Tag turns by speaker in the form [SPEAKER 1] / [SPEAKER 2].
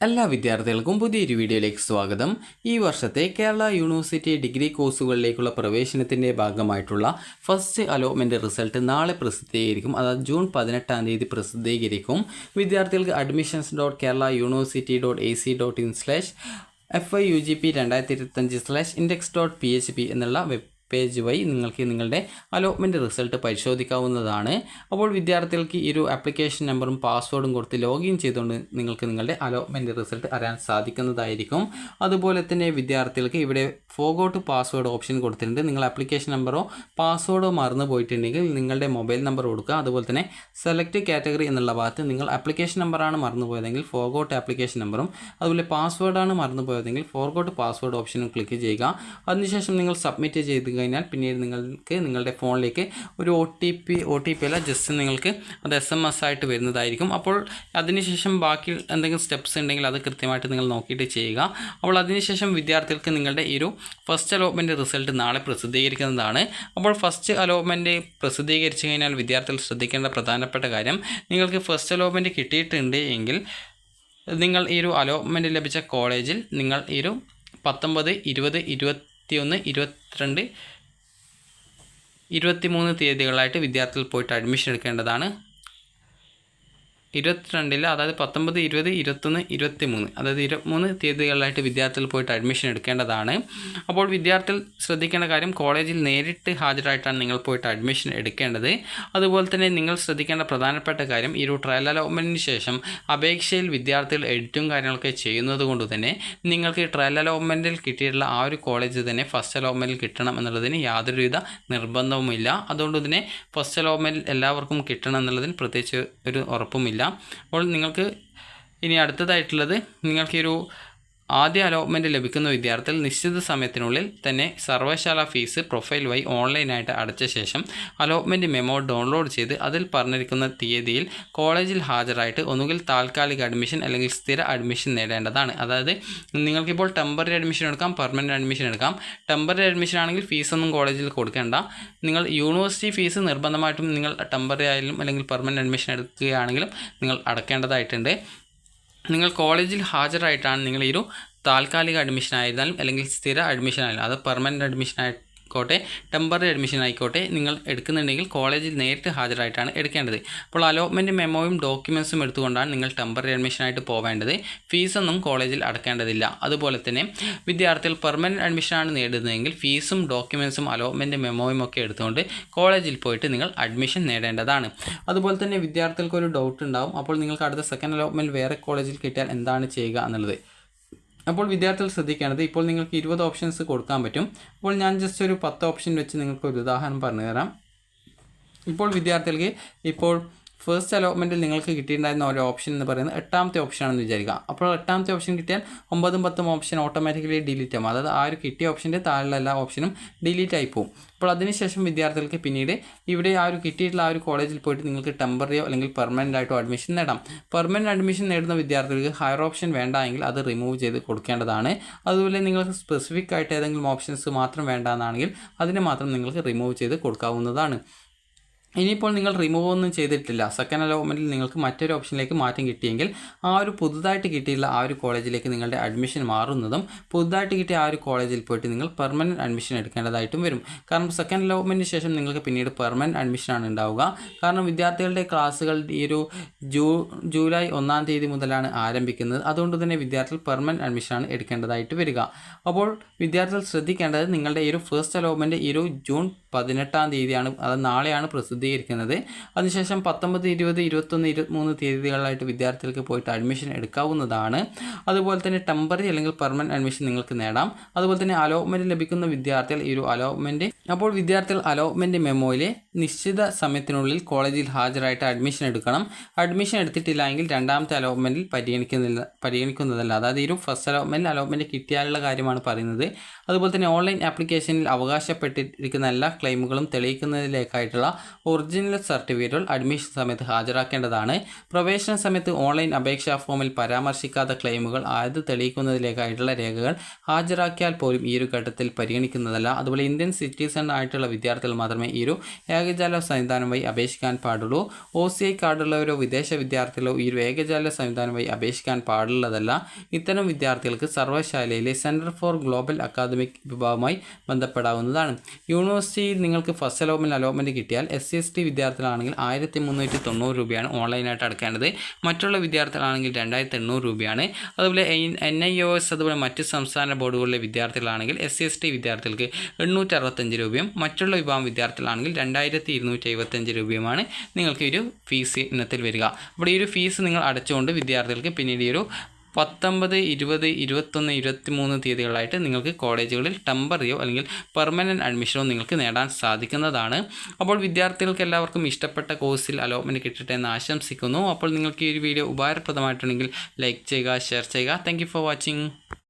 [SPEAKER 1] എല്ലാ വിദ്യാർത്ഥികൾക്കും പുതിയൊരു വീഡിയോയിലേക്ക് സ്വാഗതം. ഈ വർഷത്തെ കേരള യൂണിവേഴ്സിറ്റി ഡിഗ്രി കോഴ്സുകളിലേക്കുള്ള പ്രവേശനത്തിൻ്റെ ഭാഗമായിട്ടുള്ള ഫസ്റ്റ് അലോട്ട്മെൻറ്റ് റിസൾട്ട് നാളെ പ്രസിദ്ധീകരിക്കും. അതായത് ജൂൺ 18 പ്രസിദ്ധീകരിക്കും. വിദ്യാർത്ഥികൾക്ക് admissions.kerala-university.ac.in/FIUGP 2025/index.php എന്നുള്ള വെബ് പേജ് വഴി നിങ്ങൾക്ക് നിങ്ങളുടെ അലോട്ട്മെൻറ്റ് റിസൾട്ട് പരിശോധിക്കാവുന്നതാണ്. അപ്പോൾ വിദ്യാർത്ഥികൾക്ക് ഈ ഒരു ആപ്ലിക്കേഷൻ നമ്പറും പാസ്വേഡും കൊടുത്ത് ലോഗിൻ ചെയ്തുകൊണ്ട് നിങ്ങൾക്ക് നിങ്ങളുടെ അലോട്ട്മെൻറ്റ് റിസൾട്ട് അറിയാൻ സാധിക്കുന്നതായിരിക്കും. അതുപോലെ തന്നെ വിദ്യാർത്ഥികൾക്ക് ഇവിടെ ഫോർഗോട്ട് പാസ്വേഡ് ഓപ്ഷൻ കൊടുത്തിട്ടുണ്ട്. നിങ്ങൾ ആപ്ലിക്കേഷൻ നമ്പറോ പാസ്വേഡോ മറന്നു പോയിട്ടുണ്ടെങ്കിൽ നിങ്ങളുടെ മൊബൈൽ നമ്പർ കൊടുക്കുക. അതുപോലെ തന്നെ സെലക്ട് കാറ്റഗറി എന്നുള്ള ഭാഗത്ത് നിങ്ങൾ ആപ്ലിക്കേഷൻ നമ്പറാണ് മറന്നു പോയതെങ്കിൽ ഫോർഗോട്ട് ആപ്ലിക്കേഷൻ നമ്പറും അതുപോലെ പാസ്വേഡാണ് മറന്നു പോയതെങ്കിൽ ഫോർഗോട്ട് പാസ്വേഡ് ഓപ്ഷനും ക്ലിക്ക് ചെയ്യുക. അതിനുശേഷം നിങ്ങൾ സബ്മിറ്റ് ചെയ്ത് കഴിഞ്ഞാൽ പിന്നീട് നിങ്ങൾക്ക് നിങ്ങളുടെ ഫോണിലേക്ക് ഒരു ഒ ടി പി അല്ല, ജസ്റ്റ് നിങ്ങൾക്ക് അത് SMS ആയിട്ട് വരുന്നതായിരിക്കും. അപ്പോൾ അതിനുശേഷം ബാക്കി എന്തെങ്കിലും സ്റ്റെപ്സ് ഉണ്ടെങ്കിൽ അത് കൃത്യമായിട്ട് നിങ്ങൾ നോക്കിയിട്ട് ചെയ്യുക. അപ്പോൾ അതിനുശേഷം വിദ്യാർത്ഥികൾക്ക് നിങ്ങളുടെ ഈ ഒരു ഫസ്റ്റ് അലോട്ട്മെൻറ്റ് റിസൾട്ട് നാളെ പ്രസിദ്ധീകരിക്കുന്നതാണ്. അപ്പോൾ ഫസ്റ്റ് അലോട്ട്മെൻറ്റ് പ്രസിദ്ധീകരിച്ചു കഴിഞ്ഞാൽ വിദ്യാർത്ഥികൾ ശ്രദ്ധിക്കേണ്ട പ്രധാനപ്പെട്ട കാര്യം, നിങ്ങൾക്ക് ഫസ്റ്റ് അലോട്ട്മെൻറ്റ് കിട്ടിയിട്ടുണ്ട് എങ്കിൽ നിങ്ങൾ ഈ ഒരു അലോട്ട്മെൻറ്റ് ലഭിച്ച കോളേജിൽ നിങ്ങൾ ഈ ഒരു 19, 20, 21, 22, 23 തീയതികളായിട്ട് വിദ്യാർത്ഥികൾ പോയിട്ട് അഡ്മിഷൻ എടുക്കേണ്ടതാണ്. 22, അതായത് 19, 20, 21, 23, അതായത് 23 തീയതികളിലായിട്ട് വിദ്യാർത്ഥികൾ പോയിട്ട് അഡ്മിഷൻ എടുക്കേണ്ടതാണ്. അപ്പോൾ വിദ്യാർത്ഥികൾ ശ്രദ്ധിക്കേണ്ട കാര്യം, കോളേജിൽ നേരിട്ട് ഹാജരായിട്ടാണ് നിങ്ങൾ പോയിട്ട് അഡ്മിഷൻ എടുക്കേണ്ടത്. അതുപോലെ തന്നെ നിങ്ങൾ ശ്രദ്ധിക്കേണ്ട പ്രധാനപ്പെട്ട കാര്യം, ഈ ഒരു ട്രയൽ അലോട്ട്മെൻറ്റിന് ശേഷം അപേക്ഷയിൽ വിദ്യാർത്ഥികൾ എഡിറ്റും കാര്യങ്ങളൊക്കെ ചെയ്യുന്നത് കൊണ്ട് തന്നെ നിങ്ങൾക്ക് ട്രയൽ അലോട്ട്മെൻറ്റിൽ കിട്ടിയിട്ടുള്ള ആ ഒരു കോളേജ് തന്നെ ഫസ്റ്റ് അലോട്ട്മെൻറ്റിൽ കിട്ടണം എന്നുള്ളതിന് യാതൊരുവിധ നിർബന്ധവുമില്ല. അതുകൊണ്ട് തന്നെ ഫസ്റ്റ് അലോട്ട്മെൻറ്റിൽ എല്ലാവർക്കും കിട്ടണം എന്നുള്ളതിന് പ്രത്യേകിച്ച് ഒരു ഉറപ്പുമില്ല. അപ്പോൾ നിങ്ങൾക്ക് ഇനി അടുത്തതായിട്ടുള്ളത്, നിങ്ങൾക്ക് ഈ ഒരു ആദ്യ അലോട്ട്മെൻറ്റ് ലഭിക്കുന്ന വിദ്യാർത്ഥികൾ നിശ്ചിത സമയത്തിനുള്ളിൽ തന്നെ സർവകലാശാല ഫീസ് പ്രൊഫൈൽ വഴി ഓൺലൈനായിട്ട് അടച്ച ശേഷം അലോട്ട്മെൻറ്റ് മെമ്മോ ഡൗൺലോഡ് ചെയ്ത് അതിൽ പറഞ്ഞിരിക്കുന്ന തീയതിയിൽ കോളേജിൽ ഹാജരായിട്ട് ഒന്നുകിൽ താൽക്കാലിക അഡ്മിഷൻ അല്ലെങ്കിൽ സ്ഥിര അഡ്മിഷൻ നേടേണ്ടതാണ്. അതായത് നിങ്ങൾക്കിപ്പോൾ ടെമ്പററി അഡ്മിഷൻ എടുക്കാം, പെർമനൻറ്റ് അഡ്മിഷൻ എടുക്കാം. ടെമ്പററി അഡ്മിഷൻ ആണെങ്കിൽ ഫീസൊന്നും കോളേജിൽ കൊടുക്കേണ്ട. നിങ്ങൾ യൂണിവേഴ്സിറ്റി ഫീസ് നിർബന്ധമായിട്ടും നിങ്ങൾ ടെമ്പററി ആയാലും അല്ലെങ്കിൽ പെർമനൻറ്റ് അഡ്മിഷൻ എടുക്കുകയാണെങ്കിലും നിങ്ങൾ അടക്കേണ്ടതായിട്ടുണ്ട്. നിങ്ങൾ കോളേജിൽ ഹാജരായിട്ടാണ് നിങ്ങൾ ഈ ഒരു താൽക്കാലിക അഡ്മിഷൻ ആയിരുന്നാലും അല്ലെങ്കിൽ സ്ഥിര അഡ്മിഷൻ ആയാലും, അത് പെർമനൻറ്റ് അഡ്മിഷൻ ആയിക്കോട്ടെ ടെമ്പററി അഡ്മിഷൻ ആയിക്കോട്ടെ, നിങ്ങൾ എടുക്കുന്നുണ്ടെങ്കിൽ കോളേജിൽ നേരിട്ട് ഹാജരായിട്ടാണ് എടുക്കേണ്ടത്. അപ്പോൾ അലോട്ട്മെൻറ്റ് മെമ്മോയും ഡോക്യുമെൻസും എടുത്തുകൊണ്ടാണ് നിങ്ങൾ ടെമ്പററി അഡ്മിഷനായിട്ട് പോവേണ്ടത്. ഫീസൊന്നും കോളേജിൽ അടക്കേണ്ടതില്ല. അതുപോലെ തന്നെ വിദ്യാർത്ഥികൾ പെർമനൻറ്റ് അഡ്മിഷനാണ് നേടുന്നതെങ്കിൽ ഫീസും ഡോക്യുമെൻസും അലോട്ട്മെൻറ്റ് മെമ്മോയും ഒക്കെ എടുത്തുകൊണ്ട് കോളേജിൽ പോയിട്ട് നിങ്ങൾ അഡ്മിഷൻ നേടേണ്ടതാണ്. അതുപോലെ തന്നെ വിദ്യാർത്ഥികൾക്ക് ഒരു ഡൗട്ട് ഉണ്ടാവും, അപ്പോൾ നിങ്ങൾക്ക് അടുത്ത സെക്കൻഡ് അലോട്ട്മെൻറ്റ് വേറെ കോളേജിൽ കിട്ടിയാൽ എന്താണ് ചെയ്യുക എന്നുള്ളത്. അപ്പോൾ വിദ്യാർത്ഥികൾ ശ്രദ്ധിക്കേണ്ടത്, ഇപ്പോൾ നിങ്ങൾക്ക് 20 ഓപ്ഷൻസ് കൊടുക്കാൻ പറ്റും. അപ്പോൾ ഞാൻ ജസ്റ്റ് ഒരു 10 ഓപ്ഷൻ വെച്ച് നിങ്ങൾക്ക് ഒരു ഉദാഹരണം പറഞ്ഞു തരാം. ഇപ്പോൾ വിദ്യാർത്ഥികൾക്ക് ഇപ്പോൾ ഫസ്റ്റ് അലോട്ട്മെൻറ്റിൽ നിങ്ങൾക്ക് കിട്ടിയിട്ടുണ്ടായിരുന്ന ഒരു ഓപ്ഷൻ എന്ന് പറയുന്നത് 8ാമത്തെ ഓപ്ഷനാണെന്ന് വിചാരിക്കുക. അപ്പോൾ 8ാമത്തെ ഓപ്ഷൻ കിട്ടിയാൽ 9ഉം 10ഉം ഓപ്ഷൻ ഓട്ടോമാറ്റിക്കലി ഡിലീറ്റ് ആകും. അതായത് ആ ഒരു കിട്ടിയ ഓപ്ഷൻ്റെ താഴെയുള്ള എല്ലാ ഓപ്ഷനും ഡിലീറ്റ് ആയി പോകും. അപ്പോൾ അതിനുശേഷം വിദ്യാർത്ഥികൾക്ക് പിന്നീട് ഇവിടെ ആ ഒരു കിട്ടിയിട്ടുള്ള ആ ഒരു കോളേജിൽ പോയിട്ട് നിങ്ങൾക്ക് ടെമ്പററിയോ അല്ലെങ്കിൽ പെർമനൻ്റ് ആയിട്ടോ അഡ്മിഷൻ നേടാം. പെർമനൻറ്റ് അഡ്മിഷൻ നേടുന്ന വിദ്യാർത്ഥികൾക്ക് ഹയർ ഓപ്ഷൻ വേണ്ട എങ്കിൽ അത് റിമൂവ് ചെയ്ത് കൊടുക്കേണ്ടതാണ്. അതുപോലെ നിങ്ങൾക്ക് സ്പെസിഫിക് ആയിട്ട് ഏതെങ്കിലും ഓപ്ഷൻസ് മാത്രം വേണ്ട എന്നാണെങ്കിൽ അതിന് മാത്രം നിങ്ങൾക്ക് റിമൂവ് ചെയ്ത് കൊടുക്കാവുന്നതാണ്. ഇനിയിപ്പോൾ നിങ്ങൾ റിമൂവ് ഒന്നും ചെയ്തിട്ടില്ല, സെക്കൻഡ് അലോട്ട്മെൻറ്റിൽ നിങ്ങൾക്ക് മറ്റൊരു ഓപ്ഷനിലേക്ക് മാറ്റം കിട്ടിയെങ്കിൽ ആ ഒരു പുതുതായിട്ട് കിട്ടിയുള്ള ആ ഒരു കോളേജിലേക്ക് നിങ്ങളുടെ അഡ്മിഷൻ മാറുന്നതും പുതുതായിട്ട് കിട്ടിയ ആ ഒരു കോളേജിൽ പോയിട്ട് നിങ്ങൾ പെർമനൻറ്റ് അഡ്മിഷൻ എടുക്കേണ്ടതായിട്ടും വരും. കാരണം സെക്കൻഡ് അലോട്ട്മെൻറ്റിന് ശേഷം നിങ്ങൾക്ക് പിന്നീട് പെർമനൻറ്റ് അഡ്മിഷനാണ് ഉണ്ടാവുക. കാരണം വിദ്യാർത്ഥികളുടെ ക്ലാസ്സുകൾ ഈ ഒരു ജൂലൈ 1-ാം തീയതി മുതലാണ് ആരംഭിക്കുന്നത്. അതുകൊണ്ട് തന്നെ വിദ്യാർത്ഥികൾ പെർമനൻറ്റ് അഡ്മിഷനാണ് എടുക്കേണ്ടതായിട്ട് വരിക. അപ്പോൾ വിദ്യാർത്ഥികൾ ശ്രദ്ധിക്കേണ്ടത്, നിങ്ങളുടെ ഈ ഒരു ഫസ്റ്റ് അലോട്ട്മെൻറ്റ് ഈ ഒരു ജൂൺ 18-ാം തീയതിയാണ്, അത് നാളെയാണ് പ്രസിദ്ധീകരിക്കുന്നത്. അതിനുശേഷം 19, 20, 21, 23 തീയതികളായിട്ട് വിദ്യാർത്ഥികൾക്ക് പോയിട്ട് അഡ്മിഷൻ എടുക്കാവുന്നതാണ്. അതുപോലെ തന്നെ ടെമ്പററി അല്ലെങ്കിൽ പെർമനൻറ്റ് അഡ്മിഷൻ നിങ്ങൾക്ക് നേടാം. അതുപോലെ തന്നെ അലോട്ട്മെൻറ്റ് ലഭിക്കുന്ന വിദ്യാർത്ഥികൾ ഈ ഒരു അലോട്ട്മെൻറ്റ്, അപ്പോൾ വിദ്യാർത്ഥികൾ അലോട്ട്മെൻറ്റ് മെമ്മോയിൽ നിശ്ചിത സമയത്തിനുള്ളിൽ കോളേജിൽ ഹാജരായിട്ട് അഡ്മിഷൻ എടുക്കണം. അഡ്മിഷൻ എടുത്തിട്ടില്ല എങ്കിൽ 2ാമത്തെ അലോട്ട്മെൻറ്റിൽ പരിഗണിക്കുന്നതല്ല. അതായത് ഈ ഒരു ഫസ്റ്റ് അലോട്ട്മെൻറ്റ് കിട്ടിയാലുള്ള കാര്യമാണ് പറയുന്നത്. അതുപോലെ തന്നെ ഓൺലൈൻ ആപ്ലിക്കേഷനിൽ അവകാശപ്പെട്ടിരിക്കുന്ന എല്ലാ ക്ലെയിമുകളും തെളിയിക്കുന്നതിലേക്കായിട്ടുള്ള ഒറിജിനൽ സർട്ടിഫിക്കറ്റുകൾ അഡ്മിഷൻ സമയത്ത് ഹാജരാക്കേണ്ടതാണ്. പ്രവേശന സമയത്ത് ഓൺലൈൻ അപേക്ഷാ ഫോമിൽ പരാമർശിക്കാത്ത ക്ലെയിമുകൾ അത് തെളിയിക്കുന്നതിലേക്കായിട്ടുള്ള രേഖകൾ ഹാജരാക്കിയാൽ പോലും ഈ ഒരു ഘട്ടത്തിൽ പരിഗണിക്കുന്നതല്ല. അതുപോലെ ഇന്ത്യൻ സിറ്റിസൺ ആയിട്ടുള്ള വിദ്യാർത്ഥികൾ മാത്രമേ ഈ ഒരു ഏകജാല സംവിധാനം വഴി അപേക്ഷിക്കാൻ പാടുള്ളൂ. OCI കാർഡുള്ളവരോ വിദേശ വിദ്യാർത്ഥികളോ ഈ ഒരു ഏകജാല സംവിധാനം വഴി അപേക്ഷിക്കാൻ പാടുള്ളതല്ല. ഇത്തരം വിദ്യാർത്ഥികൾക്ക് സർവ്വശാലയിലെ സെൻറ്റർ ഫോർ ഗ്ലോബൽ അക്കാദമിക് വിഭാഗവുമായി ബന്ധപ്പെടാവുന്നതാണ്. യൂണിവേഴ്സിറ്റിയിൽ നിങ്ങൾക്ക് ഫസ്റ്റ് അലോട്ട്മെൻറ്റ് കിട്ടിയാൽ SC/ST വിദ്യാർത്ഥികളാണെങ്കിൽ 1390 രൂപയാണ് ഓൺലൈനായിട്ട് അടക്കേണ്ടത്. മറ്റുള്ള വിദ്യാർത്ഥികളാണെങ്കിൽ 2800 രൂപയാണ്. അതുപോലെ NIOS അതുപോലെ മറ്റ് സംസ്ഥാന ബോർഡുകളിലെ വിദ്യാർത്ഥികളാണെങ്കിൽ SC/ST വിദ്യാർത്ഥികൾക്ക് 865 രൂപയും മറ്റുള്ള വിഭാഗം വിദ്യാർത്ഥികളാണെങ്കിൽ 2275 രൂപയുമാണ് നിങ്ങൾക്ക് ഒരു ഫീസ് ഇനത്തിൽ വരിക. അപ്പോൾ ഈ ഒരു ഫീസ് നിങ്ങൾ അടച്ചുകൊണ്ട് വിദ്യാർത്ഥികൾക്ക് പിന്നീട് ഈ ഒരു 19, 20, 21, 23 തീയതികളായിട്ട് നിങ്ങൾക്ക് കോളേജുകളിൽ ടെമ്പററിയോ അല്ലെങ്കിൽ പെർമനൻറ്റ് അഡ്മിഷനോ നിങ്ങൾക്ക് നേടാൻ സാധിക്കുന്നതാണ്. അപ്പോൾ വിദ്യാർത്ഥികൾക്ക് എല്ലാവർക്കും ഇഷ്ടപ്പെട്ട കോഴ്സിൽ അലോട്ട്മെൻറ്റ് കിട്ടട്ടെ എന്ന് ആശംസിക്കുന്നു. അപ്പോൾ നിങ്ങൾക്ക് ഈ ഒരു വീഡിയോ ഉപകാരപ്രദമായിട്ടുണ്ടെങ്കിൽ ലൈക്ക് ചെയ്യുക, ഷെയർ ചെയ്യുക. Thank you for watching.